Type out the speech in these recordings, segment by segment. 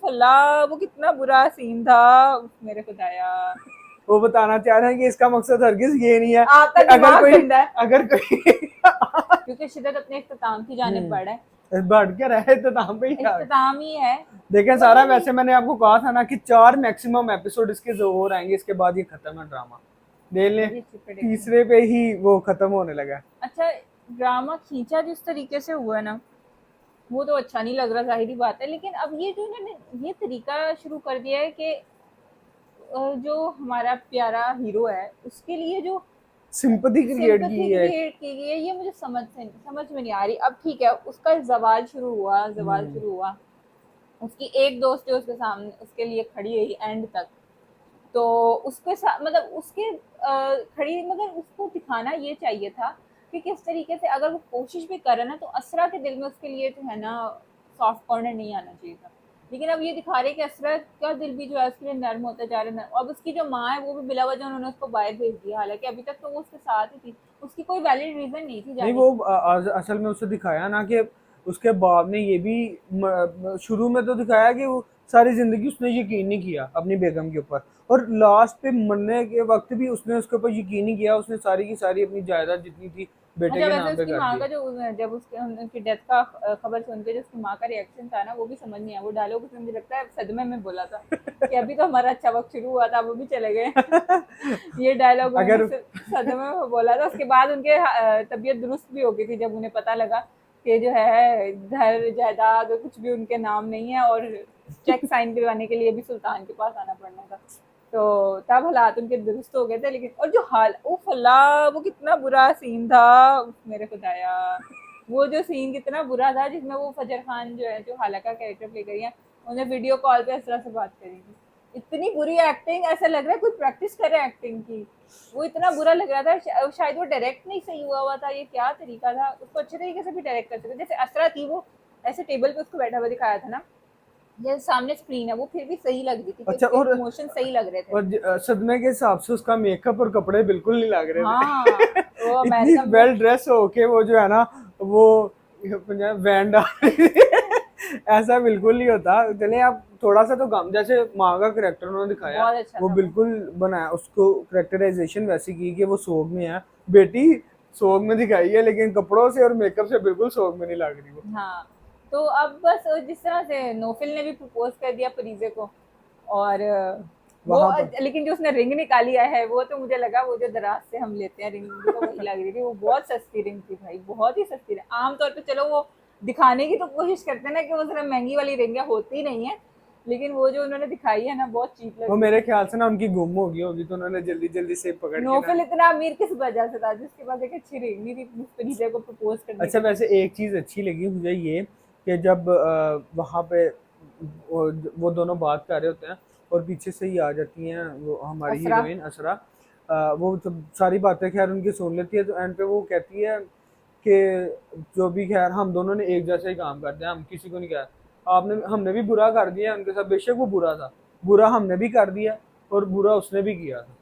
अल्लाह वो कितना बुरा सीन था। मेरे खुदाया, वो बताना चाह रहे हैं कि इसका मकसद हरगिज ये नहीं है आपका कि दिमाग गंदा है अगर कोई क्योंकि शिद्दत अपने इख्तिताम की जानिब बढ़ा है। बढ़ के रहे तो नाम पे ही आ गए। इख्तिताम ही है। देखें सारा, पता नहीं। वैसे मैंने आपको कहा था ना कि 4 मैक्सिमम एपिसोड इसके जरूर आएंगे, इसके बाद ये खत्म है ड्रामा। देख लें, बड़ी अच्छी प्रेडिक्शन। तीसरे पे ही वो खत्म होने लगा। अच्छा, ड्रामा खींचा जिस तरीके से हुआ ना, वो तो अच्छा नहीं लग रहा, जाहिर बात है। लेकिन अब ये जो इन्होंने ये तरीका शुरू कर दिया है कि जो हमारा प्यारा हीरो है उसके लिए जो सिंपथी क्रिएट सिंपथी की है। क्रिएट की गई है, ये मुझे समझ में नहीं आ रही। अब ठीक है, उसका जवाल हम्म। शुरू हुआ। उसकी एक दोस्त जो उसके सामने उसके लिए खड़ी रही एंड तक, तो उसके साथ मतलब उसके खड़ी, मगर उसको दिखाना ये चाहिए था कि किस तरीके से अगर वो कोशिश भी करे ना, तो असरा के दिल में उसके लिए जो है ना सॉफ्ट कॉर्नर नहीं आना चाहिए था। लेकिन अब ये दिखा रहे कि असरा का दिल भी जो है उसके लिए नर्म होता जा रहा है। अब उसकी जो माँ है वो भी बिला वजह उन्होंने उसको बाहर भेज दिया, हालांकि अभी तक तो वो उसके साथ ही थी। उसकी कोई वैलिड रीजन नहीं थी नहीं, जाने वो की। असल में उसे दिखाया ना कि उसके बाप ने ये भी शुरू में तो दिखाया कि वो सारी जिंदगी उसने यकीन नहीं किया अपनी बेगम के ऊपर, और लास्ट पे मरने के वक्त भी उसने उसके ऊपर यकीन नहीं किया। उसने सारी की सारी अपनी जायदाद जितनी थी बेटे अच्छा, के वैसे नाम पे उसकी कर माँ दी। का जो जब उसके उनकी डेथ का खबर सुन के जो उसकी माँ का रिएक्शन था ना, वो भी समझ नहीं आया। वो डायलॉग उसने मुझे लगता है सदमे में बोला था कि अभी तो हमारा अच्छा वक्त शुरू हुआ था, वो भी चले गए। ये डायलॉग उन्होंने अगर सदमे में बोला था। उसके बाद उनके तबीयत दुरुस्त भी हो गई थी जब उन्हें पता लगा कि जो है घर जायदाद कुछ भी उनके नाम नहीं है, और चेक साइन करवाने के लिए भी सुल्तान के पास आना पड़ना था। तो तब हालात उनके दुरुस्त हो गए थे। लेकिन और जो हाल उफ अल्लाह वो कितना बुरा सीन था। मेरे खुदाया, वो जो सीन कितना बुरा था जिसमें वो फजर खान जो है, जो हाला का कैरेक्टर प्ले करी है, उन्हें वीडियो कॉल पे इस तरह से बात करी थी। इतनी बुरी एक्टिंग, ऐसा लग रहा है कोई प्रैक्टिस कर रहा है एक्टिंग की। वो इतना बुरा लग रहा था, शायद वो डायरेक्ट नहीं सही हुआ था। ये क्या तरीका था, उसको अच्छे तरीके से भी डायरेक्ट कर सकते। जैसे असरा थी, वो ऐसे टेबल पे उसको बैठा हुआ दिखाया था ना, जैसे सामने स्क्रीन है, वो फिर भी सही लग रही थी कि अच्छा, उसके इमोशन सही लग रहे थे। सदमे के हिसाब से उसका मेकअप और कपड़े बिल्कुल नहीं लग रहे हाँ, थे। वो इतनी अमेरिका में। वेल ड्रेस होके वो जो है ना, वो वैन डाल रही थी। ऐसा बिल्कुल नहीं होता। चले आप थोड़ा सा तो कम, जैसे माँ का करेक्टर उन्होंने दिखाया, बहुत अच्छा वो था वो। बिल्कुल बनाया, उसको करेक्टराइजेशन वैसी की कि वो सोग में है। बेटी सोग में दिखाई है, लेकिन कपड़ों से और मेकअप से बिल्कुल सोग में नहीं लग रही वो। हाँ, तो अब बस जिस तरह से नोफिल ने भी प्रपोज कर दिया फरीजे को, और वो वहां पर लेकिन जो उसने रिंग निकाली है वो तो मुझे लगा वो जो दराज से हम लेते हैं रिंग, मुझे तो वही लग रही थी। वो बहुत सस्ती रिंग थी भाई, बहुत ही सस्ती रिंग। आमतौर पे चलो वो दिखाने की तो कोशिश करते हैं ना कि वो जरा महंगी वाली रिंग होती नहीं है, लेकिन वो जो उन्होंने दिखाई है ना बहुत चीप लग वो रही मेरे थी। ख्याल से ना उनकी गुम हो गई होगी, तो उन्होंने जल्दी जल्दी से पकड़ के ना। नोफिल इतना अमीर किस वजह से था जिसके पास एक अच्छी रिंग नहीं थी फरीजे को प्रपोज करने अच्छा, के लिए। वैसे एक चीज़ अच्छी लगी मुझे ये कि जब वहाँ पे वो दोनों बात कर रहे होते हैं और पीछे से ही आ जाती हैं वो हमारी असरा। हीरोइन असरा। वो जब सारी बातें खैर उनकी सुन लेती है, तो एंड पे वो कहती है कि जो भी खैर हम दोनों ने एक जैसा ही काम कर दिया, हम किसी को नहीं कहा। आपने हमने भी बुरा कर दिया उनके साथ, बेशक वो बुरा था, बुरा हमने भी कर दिया और बुरा उसने भी किया था।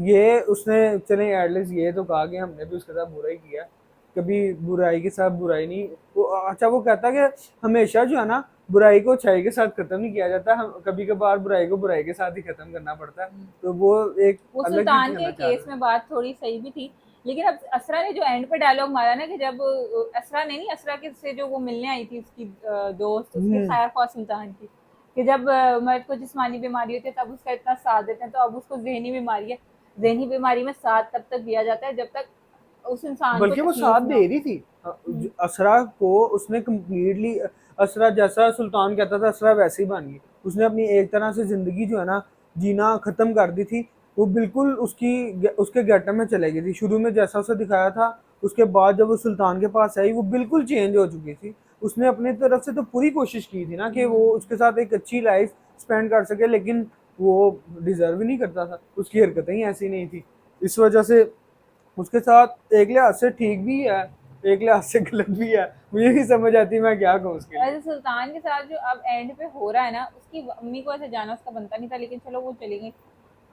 ये उसने, चले एटलीस्ट ये तो कहा कि हमने भी उसके साथ बुरा ही किया, कभी बुराई के साथ बुराई नहीं। वो अच्छा, वो कहता कि हमेशा जो है ना बुराई को अच्छाई के साथ खत्म नहीं किया जाता, हम कभी कभार बुराई को बुराई के साथ ही खत्म करना पड़ता है। तो वो एक वो अलग ही सुल्तान के कहना चाह केस रहे में बात थोड़ी सही भी थी। लेकिन अब असरा ने जो एंड पे डायलॉग मारा ना, कि जब असरा ने नहीं, असरा के से जो वो मिलने आई थी उसकी दोस्त, उसकी थे। खैर ख्वाह सुल्तान की, कि जब मर्द को जिस्मानी बीमारी होती है तब उसका इतना साथ देते हैं, तो अब उसको जहनी बीमारी है। जहनी बीमारी में साथ तब तक दिया जाता है जब तक उस इंसान को बल्कि वो साथ तकलीफ ना दे हो। रही थी। असरा को उसने कम्प्लीटली, असरा जैसा सुल्तान कहता था असरा वैसे ही बन गई। उसने अपनी एक तरह से जिंदगी जो है ना जीना खत्म कर दी थी। वो बिल्कुल उसकी उसके गेटअप में चले गई थी। शुरू में जैसा उसे दिखाया था, उसके बाद जब वो सुल्तान के पास आई वो बिल्कुल चेंज हो चुकी थी। उसने अपनी तरफ से तो पूरी कोशिश की थी ना कि वो उसके साथ एक अच्छी लाइफ स्पेंड कर सके, लेकिन वो डिजर्व ही नहीं करता था, उसकी हरकतें ही ऐसी नहीं थी। इस वजह से उसके साथ एक लिहाज से ठीक भी है, एक लिहाज से गलत भी है। मुझे नहीं समझ आती मैं क्या कहूँ उसके लिए। वैसे सुल्तान के साथ जो अब एंड पे हो रहा है ना, उसकी अम्मी को ऐसे जाना उसका बनता नहीं था, लेकिन चलो वो चली गई।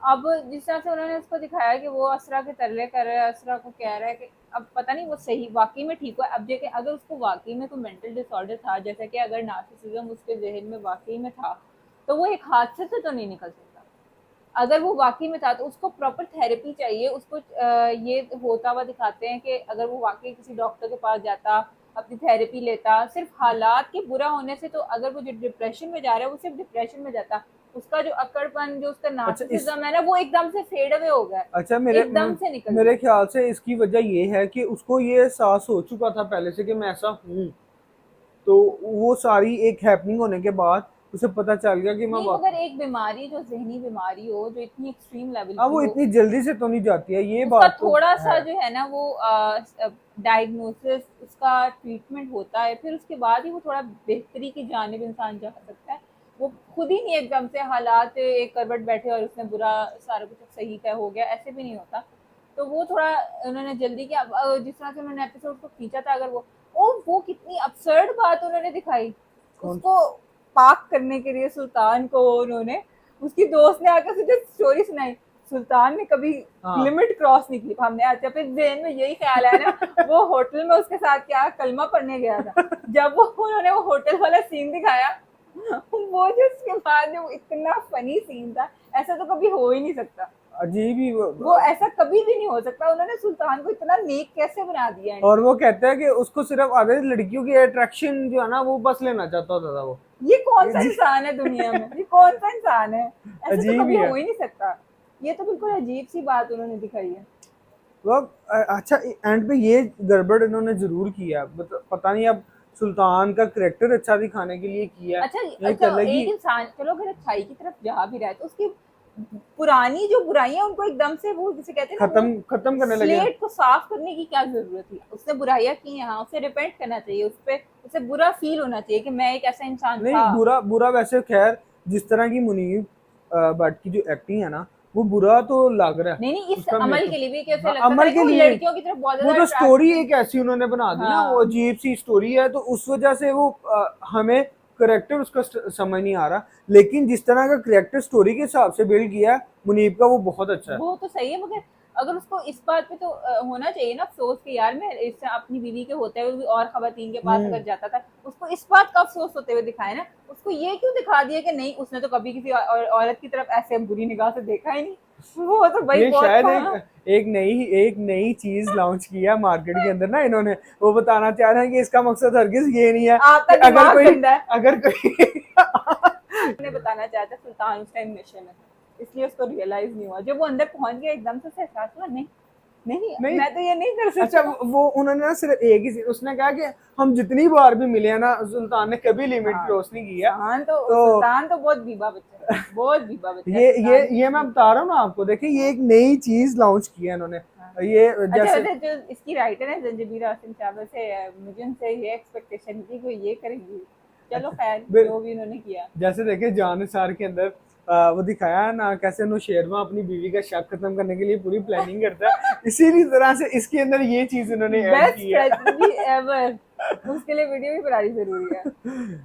अब जिस तरह से उन्होंने उसको दिखाया कि वो असरा के तरले कर रहा है, असरा को कह रहा है कि अब पता नहीं वो सही वाकई में ठीक हुआ। अब देखें अगर उसको वाकई में कोई मेंटल डिसऑर्डर था, जैसा कि अगर नार्सिसिज्म उसके जहन में वाकई में था, तो वो एक हादसे से तो नहीं निकल सकता। अगर वो वाकई में था तो उसको प्रॉपर थेरेपी चाहिए उसको। ये होता हुआ दिखाते हैं कि अगर वो वाकई किसी डॉक्टर के पास जाता, अपनी थेरेपी लेता, सिर्फ हालात के बुरा होने से, तो अगर वो जो डिप्रेशन में जा रहा है वो सिर्फ डिप्रेशन में जाता, उसका जो अकड़पन, जो उसका अच्छा इस नार्सिसिज्म है ना, वो एकदम से फेड अवे हो गया, अच्छा एकदम से निकल मेरे गया। ख्याल से इसकी वजह ये है कि उसको ये एहसास हो चुका था पहले से कि मैं ऐसा हूँ, तो वो सारी एक हैपनिंग होने के बाद उसे पता चल गया कि मैं नहीं, मगर एक बीमारी जो जहनी बीमारी हो, जो इतनी एक्सट्रीम लेवल हाँ की वो हो, इतनी जल्दी से तो नहीं जाती है, ये उसका बात तो थोड़ा सा है। जो है ना वो डायग्नोसिस, उसका ट्रीटमेंट होता है, फिर उसके बाद ही वो थोड़ा बेहतरी की जानिब इंसान जा सकता है। वो खुद ही नहीं एकदम से हालात एक करवट बैठे और उसने बुरा सारा कुछ सही का हो गया, ऐसे भी नहीं होता। तो वो थोड़ा उन्होंने जल्दी किया। जिस तरह से उन्होंने एपिसोड को खींचा था, अगर वो कितनी अपसर्ड बात उन्होंने दिखाई। कौन उसको पाक करने के लिए सुल्तान को उन्होंने, उसकी दोस्त ने आकर मुझे स्टोरी सुनाई, सुल्तान ने कभी हाँ लिमिट क्रॉस नहीं की। हमने अच्छा, फिर जेन में यही ख्याल है ना, वो होटल में उसके साथ क्या कलमा पढ़ने गया था, जब वो उन्होंने वो होटल वाला सीन दिखाया, वो जो उसके बाद जो इतना फनी सीन था, ऐसा तो कभी हो ही नहीं सकता। अजीब ही वो ऐसा कभी भी नहीं हो सकता। उन्होंने सुल्तान को इतना नेक कैसे बना दिया end और में? वो कहता है कि उसको सिर्फ आधे लड़कियों की अट्रैक्शन जो है ना वो बस लेना चाहता होता था वो। ये कौन सा जी, इंसान है दुनिया में, ये कौन सा इंसान है, ऐसे तो अजीब कभी ही है हो ही नहीं सकता। ये तो बिल्कुल अजीब सी बात उन्होंने दिखाई है। वो। अच्छा एंड पे ये गड़बड़ इन्होंने जरूर किया, पता नहीं अब सुल्तान का करेक्टर अच्छा दिखाने के लिए किया अच्छा या एक अच्छा, अलग ही एक इंसान चलो अगर अच्छाई की तरफ जा भी रहा है, तो उसकी पुरानी जो बुराइयां उनको एकदम से, वो जिसे कहते हैं ना, वो खत्म करने लगे। स्लेट को साफ करने की क्या जरूरत थी? उसने बुराइयां की हैं, हाँ, उसे रिपेंट करना चाहिए, उस पे उसे बुरा फील होना चाहिए कि मैं एक ऐसा इंसान नहीं था। बुरा बुरा वैसे खैर, जिस तरह की मुनीब भट्ट की जो एक्टिंग है ना, वो बुरा तो लग रहा है नहीं नहीं, इस उसका मेरे अमल को। के लिए भी कैसे हाँ लगता था अमल कि के वो लिए लड़कियों की तरफ बहुत वो ज्यादा तो स्टोरी अट्रैक्ट। एक ऐसी उन्होंने बना दी ना, वो हाँ, अजीब सी स्टोरी है, तो उस वजह से वो हमें करेक्टर उसका समझ नहीं आ रहा, लेकिन जिस तरह का करेक्टर स्टोरी के हिसाब से बिल्ड किया है मुनीब का, वो बहुत अच्छा है। वो तो सही है, मगर अगर उसको इस बात पे तो होना चाहिए ना अफसोस कि यार मैं इस अपनी बीवी के होते हुए भी और खवातीन के पास अगर जाता था, उसको इस बात का अफसोस होते हुए दिखाए ना। उसको ये क्यों दिखा दिया कि नहीं, उसने तो कभी किसी औरत की तरफ ऐसे बुरी निगाह से देखा ही नहीं। वो तो भाई ये बहुत शायद था। एक नई चीज लॉन्च किया मार्केट के अंदर ना इन्होंने, वो बताना चाह रहे हैं कि इसका मकसद हरगिज ये नहीं है आपका कि दिमाग गंदा है। अगर कोई उन्हें बताना चाहता सुल्तान उस टाइम नशे में, इसलिए उसको रियलाइज नहीं हुआ। जब वो अंदर पहुंच गया एकदम से उसे एहसास हुआ, नहीं नहीं, नहीं। मैं तो ये नहीं कर अच्छा सकता। वो उन्होंने ना सिर्फ एक ही उसने कहा कि हम जितनी बार भी मिले हैं ना, सुल्तान ने कभी लिमिट हाँ, क्रॉस नहीं किया। तो सुल्तान तो बहुत बीबा बच्चा है, बहुत बीबा बच्चा है ये सुल्तान। ये मैं बता रहा हूँ ना आपको, देखिए ये एक नई चीज लॉन्च की है इन्होंने। हाँ। ये अच्छा जैसे वैसे जो इसकी राइटर है जंजीबीर आसिम चावल से, मुझे उनसे ये एक्सपेक्टेशन थी कि ये करेंगी। चलो खैर, बिल- जो भी उन्होंने किया। जैसे देखे जान निसार के अंदर वो दिखाया है ना कैसे नौशेरवा अपनी बीवी का शक खत्म करने के लिए पूरी प्लानिंग करता है, इसी तरह से इसके अंदर ये चीज इन्होंने ऐड बेस्ट की है। स्ट्रेटजी एवर, उसके लिए वीडियो भी बनानी जरूरी है।